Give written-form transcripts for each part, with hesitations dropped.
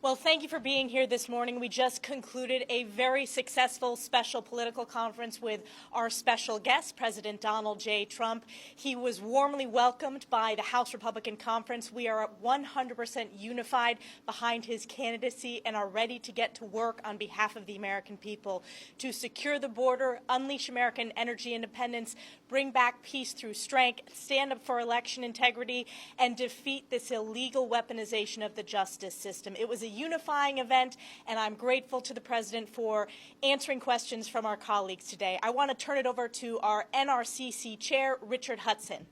Well, thank you for being here this morning. We just concluded a very successful special political conference with our special guest, President Donald J. Trump. He was warmly welcomed by the House Republican Conference. We are 100% unified behind his candidacy and are ready to get to work on behalf of the American people to secure the border, unleash American energy independence, bring back peace through strength, stand up for election integrity, and defeat this illegal weaponization of the justice system. It was a unifying event, and I'm grateful to the President for answering questions from our colleagues today. I want to turn it over to our NRCC Chair, Richard Hudson.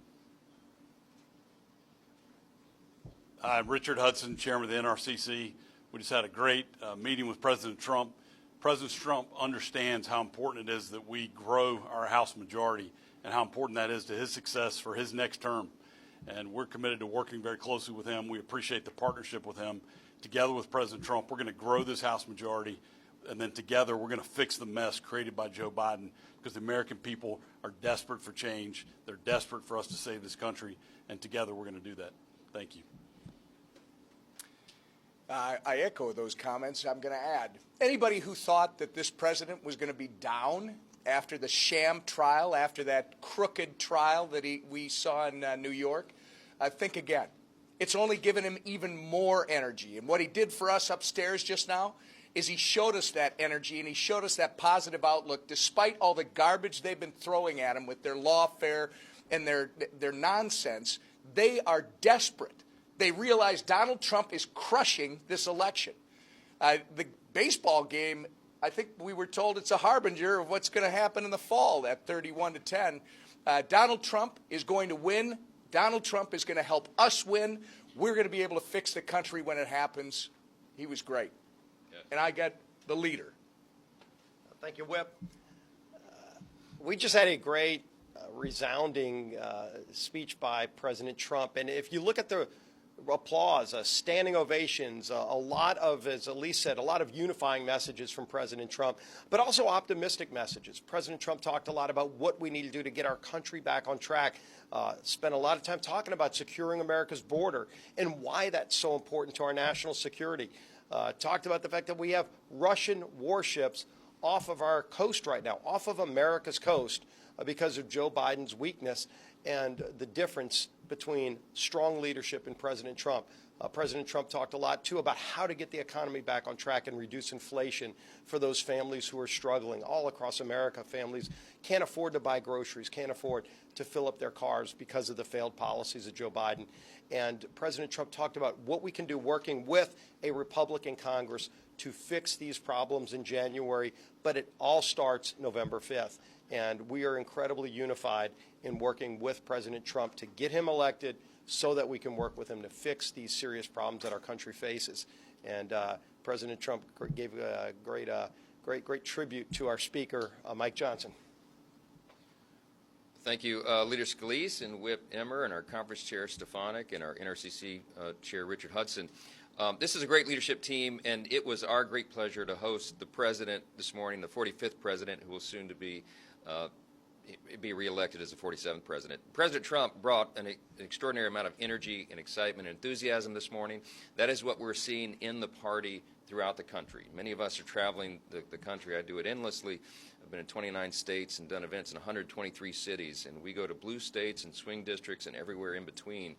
I'm Richard Hudson, Chairman of the NRCC. We just had a great meeting with President Trump. President Trump understands how important it is that we grow our House majority and how important that is to his success for his next term. And we're committed to working very closely with him. We appreciate the partnership with him. Together with President Trump, we're going to grow this House majority, and then together we're going to fix the mess created by Joe Biden, because the American people are desperate for change. They're desperate for us to save this country, and together we're going to do that. Thank you. I echo those comments. I'm going to add, anybody who thought that this president was going to be down after the sham trial, after that crooked trial that we saw in New York, think again. It's only given him even more energy. And what he did for us upstairs just now is he showed us that energy and he showed us that positive outlook despite all the garbage they've been throwing at him with their lawfare and their nonsense. They are desperate. They realize Donald Trump is crushing this election. The baseball game, I think we were told it's a harbinger of what's going to happen in the fall at 31-10. Donald Trump is going to win. Donald Trump is going to help us win. We're going to be able to fix the country when it happens. He was great. Yes. And I got the leader. Thank you, Whip. We just had a great, resounding speech by President Trump. And if you look at the applause, standing ovations, a lot of, as Elise said, a lot of unifying messages from President Trump, but also optimistic messages. President Trump talked a lot about what we need to do to get our country back on track. Spent a lot of time talking about securing America's border and why that's so important to our national security. Talked about the fact that we have Russian warships off of our coast right now, off of America's coast, because of Joe Biden's weakness and the difference between strong leadership and President Trump. President Trump talked a lot, too, about how to get the economy back on track and reduce inflation for those families who are struggling. All across America, families can't afford to buy groceries, can't afford to fill up their cars because of the failed policies of Joe Biden. And President Trump talked about what we can do working with a Republican Congress to fix these problems in January, but it all starts November 5th. And we are incredibly unified in working with President Trump to get him elected so that we can work with him to fix these serious problems that our country faces. And President Trump gave a great tribute to our speaker, Mike Johnson. Thank you, Leader Scalise and Whip Emmer and our conference chair Stefanik and our NRCC chair Richard Hudson. This is a great leadership team, and it was our great pleasure to host the president this morning, the 45th president, who will soon to be reelected as the 47th president. President Trump brought an extraordinary amount of energy and excitement and enthusiasm this morning. That is what we're seeing in the party throughout the country. Many of us are traveling the country. I do it endlessly. I've been in 29 states and done events in 123 cities, and we go to blue states and swing districts and everywhere in between.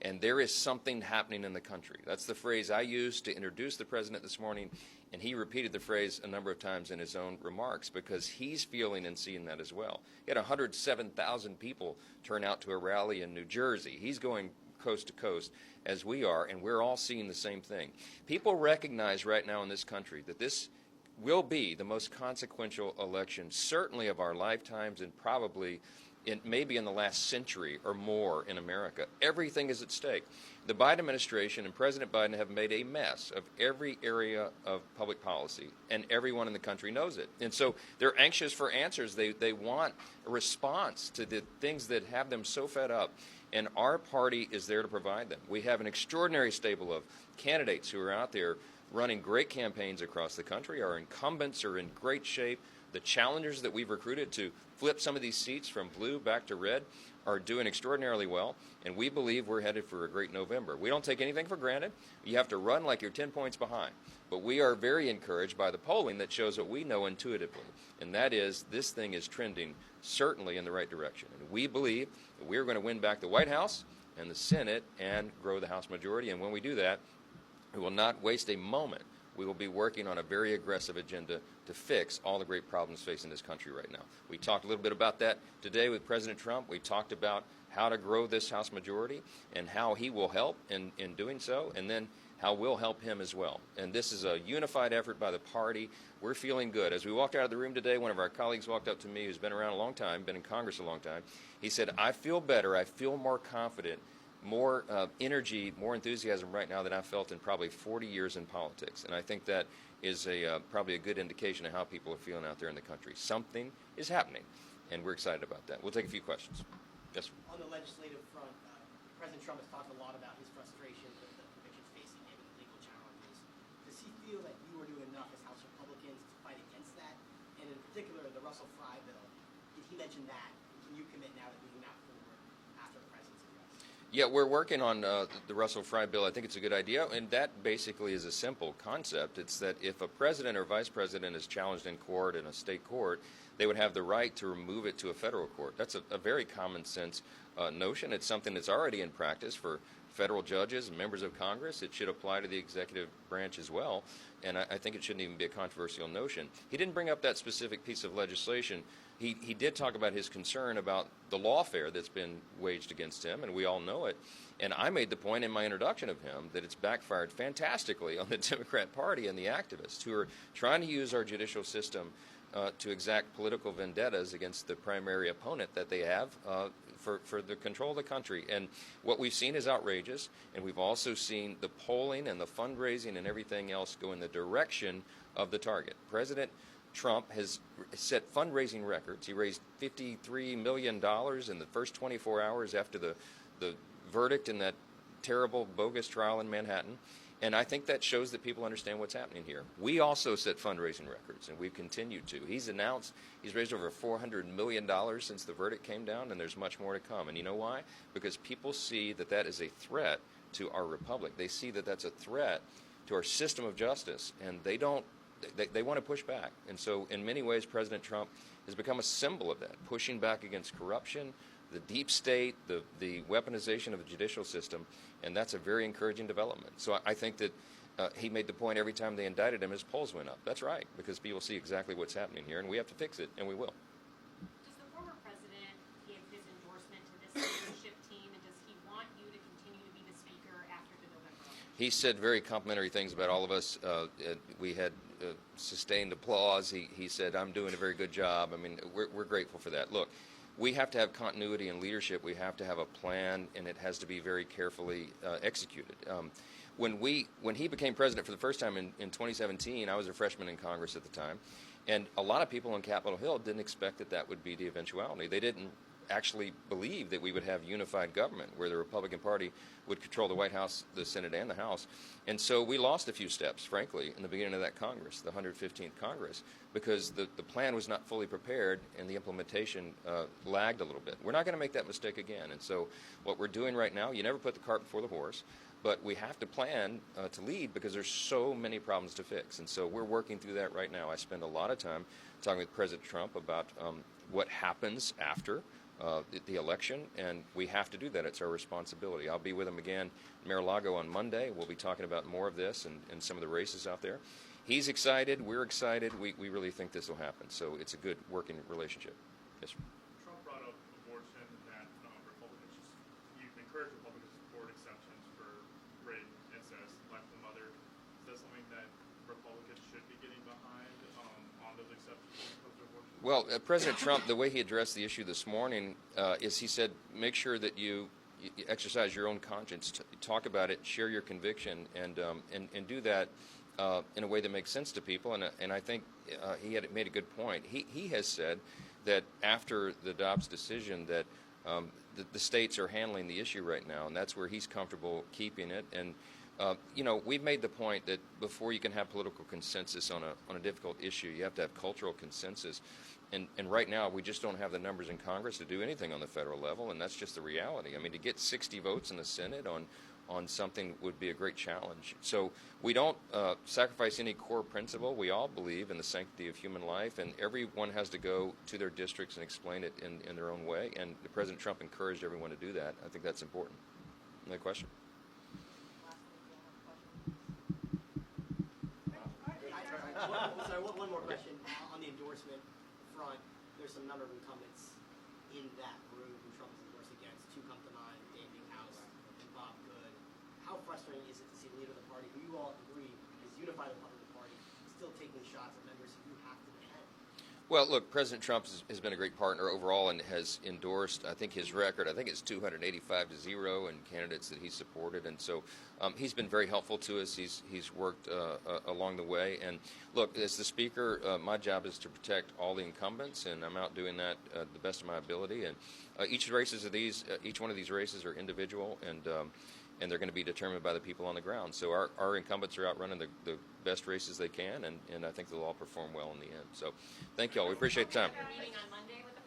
And there is something happening in the country. That's the phrase I used to introduce the president this morning, and he repeated the phrase a number of times in his own remarks because he's feeling and seeing that as well. He had 107,000 people turn out to a rally in New Jersey. He's going coast to coast as we are, and we're all seeing the same thing. People recognize right now in this country that this will be the most consequential election, certainly of our lifetimes and probably maybe in the last century or more in America. Everything is at stake. The Biden administration and President Biden have made a mess of every area of public policy, and everyone in the country knows it. And so they're anxious for answers. They want a response to the things that have them so fed up, and our party is there to provide them. We have an extraordinary stable of candidates who are out there running great campaigns across the country. Our incumbents are in great shape. The challengers that we've recruited to flip some of these seats from blue back to red are doing extraordinarily well, and we believe we're headed for a great November. We don't take anything for granted. You have to run like you're 10 points behind. But we are very encouraged by the polling that shows what we know intuitively, and that is this thing is trending certainly in the right direction. And we believe that we're going to win back the White House and the Senate and grow the House majority, and when we do that, we will not waste a moment. We will be working on a very aggressive agenda to fix all the great problems facing this country right now. We talked a little bit about that today with President Trump. We talked about how to grow this House majority and how he will help in doing so, and then how we'll help him as well. And this is a unified effort by the party. We're feeling good. As we walked out of the room today, one of our colleagues walked up to me who's been around a long time, been in Congress a long time. He said, I feel better, I feel more confident, more energy, more enthusiasm right now than I've felt in probably 40 years in politics. And I think that is probably a good indication of how people are feeling out there in the country. Something is happening, and we're excited about that. We'll take a few questions. Yes, sir. On the legislative front, President Trump has talked a lot about his frustration with the convictions facing him and the legal challenges. Does he feel that you are doing enough as House Republicans to fight against that? And in particular, the Russell Fry bill, did he mention that? Can you commit now to moving that forward after the president's address? Yeah, we're working on the Russell Fry bill. I think it's a good idea, and that basically is a simple concept. It's that if a president or vice president is challenged in court, in a state court, they would have the right to remove it to a federal court. That's a very common sense notion. It's something that's already in practice for federal judges and members of Congress. It should apply to the executive branch as well, and I think it shouldn't even be a controversial notion. He didn't bring up that specific piece of legislation. He did talk about his concern about the lawfare that's been waged against him, and we all know it. And I made the point in my introduction of him that it's backfired fantastically on the Democrat Party and the activists who are trying to use our judicial system to exact political vendettas against the primary opponent that they have for the control of the country. And what we've seen is outrageous, and we've also seen the polling and the fundraising and everything else go in the direction of the target. President Trump has set fundraising records. He raised $53 million in the first 24 hours after the verdict in that terrible, bogus trial in Manhattan. And I think that shows that people understand what's happening here. We also set fundraising records, and we've continued to. He's announced he's raised over $400 million since the verdict came down, and there's much more to come. And you know why? Because people see that that is a threat to our republic. They see that that's a threat to our system of justice, and they want to push back. And so in many ways, President Trump has become a symbol of that, pushing back against corruption, the deep state, the weaponization of the judicial system, and that's a very encouraging development. So I think that he made the point every time they indicted him, his polls went up. That's right, because people see exactly what's happening here, and we have to fix it, and we will. Does the former president give his endorsement to this leadership team, and does he want you to continue to be the speaker after the November election? He said very complimentary things about all of us. We had sustained applause. He said, I'm doing a very good job. I mean, we're grateful for that. Look, we have to have continuity in leadership. We have to have a plan, and it has to be very carefully executed. When he became president for the first time in 2017, I was a freshman in Congress at the time, and a lot of people on Capitol Hill didn't expect that that would be the eventuality. They didn't actually believe that we would have unified government where the Republican Party would control the White House, the Senate, and the House. And so we lost a few steps, frankly, in the beginning of that Congress, the 115th Congress, because the plan was not fully prepared and the implementation lagged a little bit. We're not going to make that mistake again. And so what we're doing right now, you never put the cart before the horse, but we have to plan to lead because there's so many problems to fix. And so we're working through that right now. I spend a lot of time talking with President Trump about what happens after the election, and we have to do that. It's our responsibility. I'll be with him again in Mar-a-Lago on Monday. We'll be talking about more of this and some of the races out there. He's excited. We're excited. We really think this will happen. So it's a good working relationship. Yes, sir. Trump brought up abortion and that Republicans you encourage Republicans to support exceptions for rape, incest, life of the mother. Is that something that Republicans should be getting behind on those exceptions to abortion? Well, President Trump, the way he addressed the issue this morning is he said, make sure that you exercise your own conscience, talk about it, share your conviction, and do that in a way that makes sense to people. And I think he had made a good point. He has said that after the Dobbs decision that the states are handling the issue right now, and that's where he's comfortable keeping it. And We've made the point that before you can have political consensus on a difficult issue, you have to have cultural consensus. And right now, we just don't have the numbers in Congress to do anything on the federal level, and that's just the reality. I mean, to get 60 votes in the Senate on something would be a great challenge. So we don't sacrifice any core principle. We all believe in the sanctity of human life, and everyone has to go to their districts and explain it in their own way. And President Trump encouraged everyone to do that. I think that's important. Another question? Sorry, one more question. On the endorsement front, there's some number of incumbents in that room who Trump has endorsed against. Two come to mind, Dave House and Bob Good. How frustrating is it to see the leader of the party, who you all agree is unified the party, still taking shots at members who you have to defend? Well, look, President Trump has been a great partner overall and has endorsed, I think his record, I think it's 285-0 in candidates that he supported. And so he's been very helpful to us. He's worked along the way. And look, as the Speaker, my job is to protect all the incumbents, and I'm out doing that the best of my ability. And each one of these races are individual, and they're going to be determined by the people on the ground. So our incumbents are out running the best races they can, and I think they'll all perform well in the end. So thank you all. We appreciate the time. Meeting on Monday with the